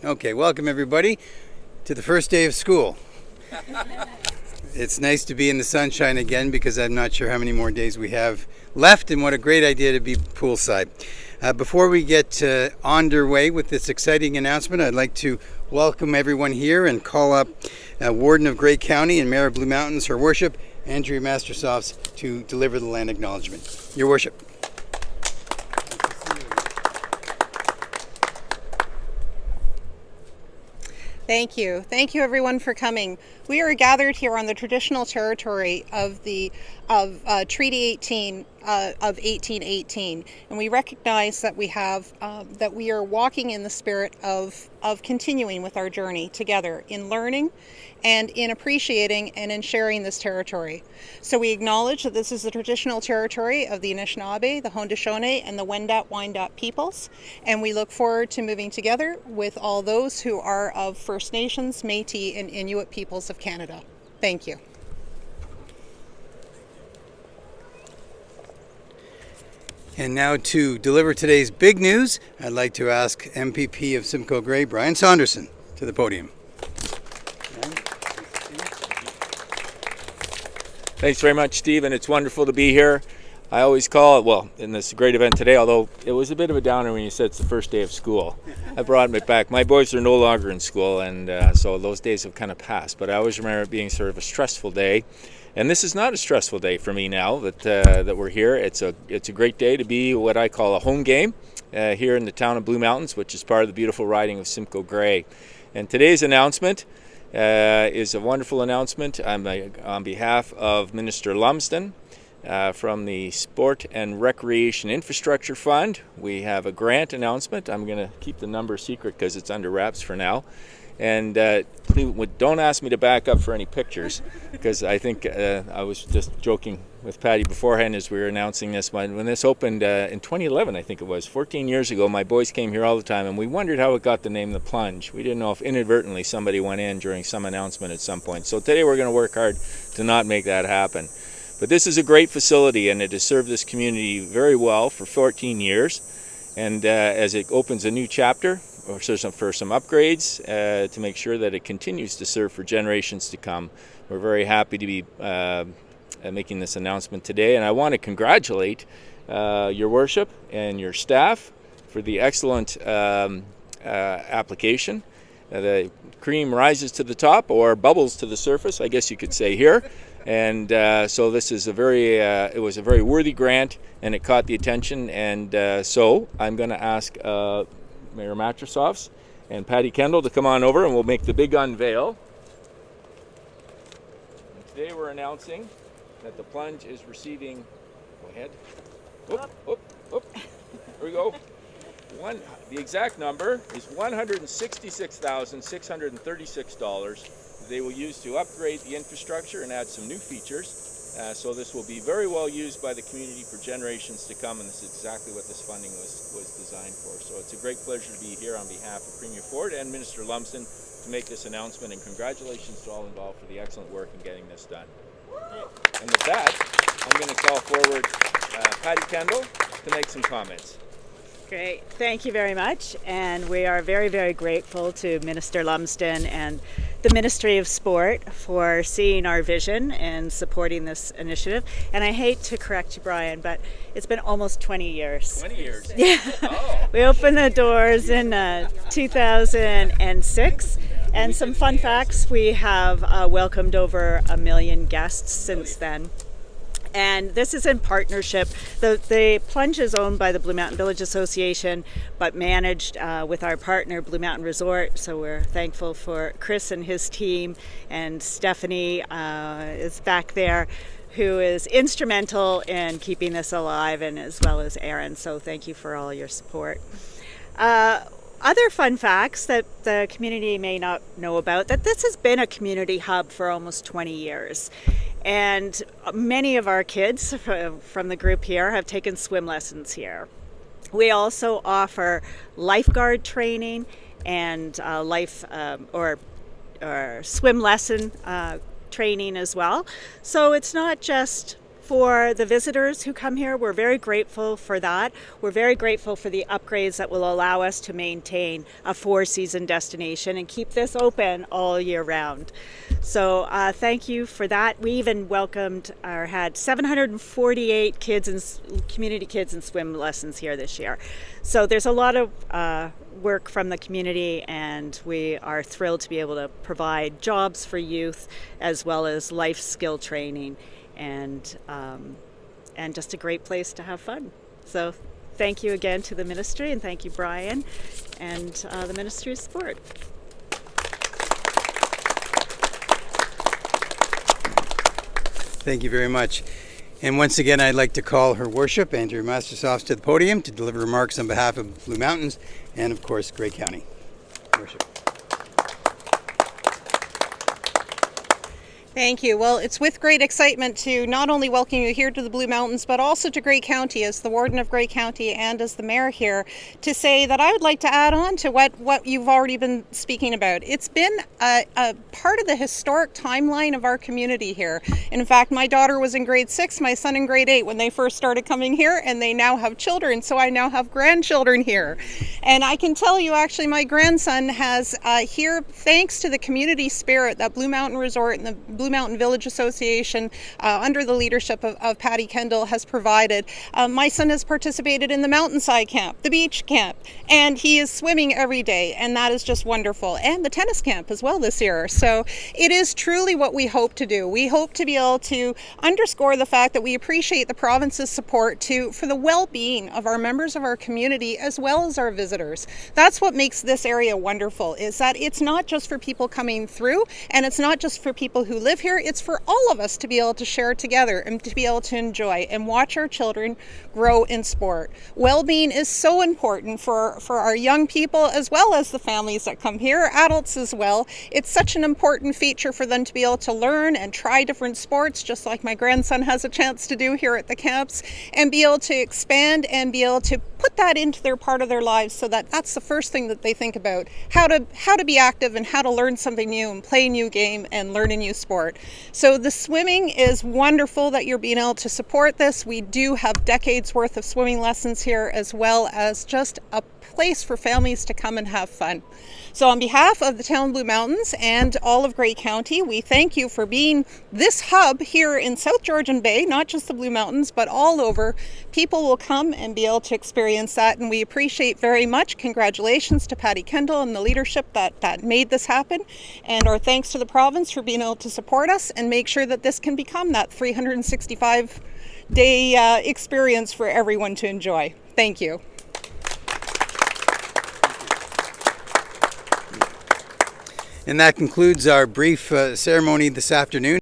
Okay, welcome everybody to the first day of school. It's nice to be in the sunshine again because I'm not sure how many more days we have left, and what a great idea to be poolside. Before we get underway with this exciting announcement, I'd like to welcome everyone here and call up Warden of Grey County and Mayor of Blue Mountains, Her Worship, Andrea Mastersofts, to deliver the land acknowledgement. Your Worship. Thank you. Thank you everyone for coming. We are gathered here on the traditional territory of Treaty 18 of 1818, and we recognize that we are walking in the spirit of continuing with our journey together in learning and in appreciating and in sharing this territory. So we acknowledge that this is the traditional territory of the Anishinaabe, the Haudenosaunee, and the Wendat-Wyandotte peoples, and we look forward to moving together with all those who are of First Nations, Métis, and Inuit peoples of Canada. Thank you. And now to deliver today's big news, I'd like to ask MPP of Simcoe Grey, Brian Saunderson, to the podium. Thanks very much, Steve, and it's wonderful to be here. I always call it, well, in this great event today, although it was a bit of a downer when you said it's the first day of school. I brought it back. My boys are no longer in school, and so those days have kind of passed, but I always remember it being sort of a stressful day. And this is not a stressful day for me now that we're here. It's a great day to be what I call a home game here in the town of Blue Mountains, which is part of the beautiful riding of Simcoe Grey. And today's announcement is a wonderful announcement. I'm on behalf of Minister Lumsden from the Sport and Recreation Infrastructure Fund. We have a grant announcement. I'm going to keep the number secret because it's under wraps for now. And don't ask me to back up for any pictures, because I think I was just joking with Patty beforehand as we were announcing this. When this opened in 2011, I think it was, 14 years ago, my boys came here all the time, and we wondered how it got the name The Plunge. We didn't know if inadvertently somebody went in during some announcement at some point. So today we're going to work hard to not make that happen. But this is a great facility, and it has served this community very well for 14 years. And as it opens a new chapter, for some upgrades to make sure that it continues to serve for generations to come, we're very happy to be making this announcement today. And I want to congratulate Your Worship and your staff for the excellent application. The cream rises to the top, or bubbles to the surface, I guess you could say here. And so this is it was a very worthy grant, and it caught the attention. And so I'm going to ask Mayor Mastersofts and Patty Kendall to come on over, and we'll make the big unveil. And today we're announcing that the Plunge is receiving, go ahead, here we go. The exact number is $166,636 they will use to upgrade the infrastructure and add some new features. So this will be very well used by the community for generations to come, and this is exactly what this funding was designed for. So it's a great pleasure to be here on behalf of Premier Ford and Minister Lumsden to make this announcement, and congratulations to all involved for the excellent work in getting this done. And with that, I'm going to call forward Patty Kendall to make some comments. Great. Thank you very much. And we are very, very grateful to Minister Lumsden and the Ministry of Sport for seeing our vision and supporting this initiative. And I hate to correct you, Brian, but it's been almost 20 years. 20 years? Yeah. Oh. We opened the doors in 2006. And some fun facts, we have welcomed over 1 million guests since then. And this is in partnership. The Plunge is owned by the Blue Mountain Village Association, but managed with our partner, Blue Mountain Resort. So we're thankful for Chris and his team, and Stephanie is back there, who is instrumental in keeping this alive, and as well as Aaron. So thank you for all your support. Other fun facts that the community may not know about, that this has been a community hub for almost 20 years. And many of our kids from the group here have taken swim lessons here. We also offer lifeguard training and swim lesson training as well. So it's not just For the visitors who come here, we're very grateful for that. We're very grateful for the upgrades that will allow us to maintain a 4-season destination and keep this open all year round. So thank you for that. We even welcomed or had 748 kids and community kids in swim lessons here this year. So there's a lot of work from the community, and we are thrilled to be able to provide jobs for youth as well as life skill training, and just a great place to have fun. So thank you again to the ministry, and thank you, Brian, and the Ministry of Sport. Thank you very much. And once again, I'd like to call Her Worship, Andrew Mastersofts, to the podium to deliver remarks on behalf of Blue Mountains and, of course, Grey County. Worship. Thank you. Well, it's with great excitement to not only welcome you here to the Blue Mountains, but also to Grey County as the Warden of Grey County and as the Mayor here, to say that I would like to add on to what you've already been speaking about. It's been a part of the historic timeline of our community here. In fact, my daughter was in grade 6, my son in grade 8 when they first started coming here, and they now have children, so I now have grandchildren here. And I can tell you, actually, my grandson has here, thanks to the community spirit that Blue Mountain Resort and the Blue Mountain Village Association, under the leadership of Patty Kendall, has provided. My son has participated in the mountainside camp, the beach camp, and he is swimming every day, and that is just wonderful. And the tennis camp as well this year. So it is truly what we hope to do. We hope to be able to underscore the fact that we appreciate the province's support for the well-being of our members of our community as well as our visitors. That's what makes this area wonderful, is that it's not just for people coming through, and it's not just for people who live here, it's for all of us to be able to share together and to be able to enjoy and watch our children grow in sport. Well-being is so important for our young people as well as the families that come here, adults as well. It's such an important feature for them to be able to learn and try different sports, just like my grandson has a chance to do here at the camps, and be able to expand and be able to put that into their part of their lives, so that that's the first thing that they think about, how to be active and how to learn something new and play a new game and learn a new sport. So the swimming is wonderful that you're being able to support this. We do have decades worth of swimming lessons here, as well as just a place for families to come and have fun. So on behalf of the town of Blue Mountains and all of Grey County, we thank you for being this hub here in South Georgian Bay, not just the Blue Mountains, but all over. People will come and be able to experience that, and we appreciate very much. Congratulations to Patty Kendall and the leadership that made this happen, and our thanks to the province for being able to support us and make sure that this can become that 365-day experience for everyone to enjoy. Thank you. And that concludes our brief ceremony this afternoon.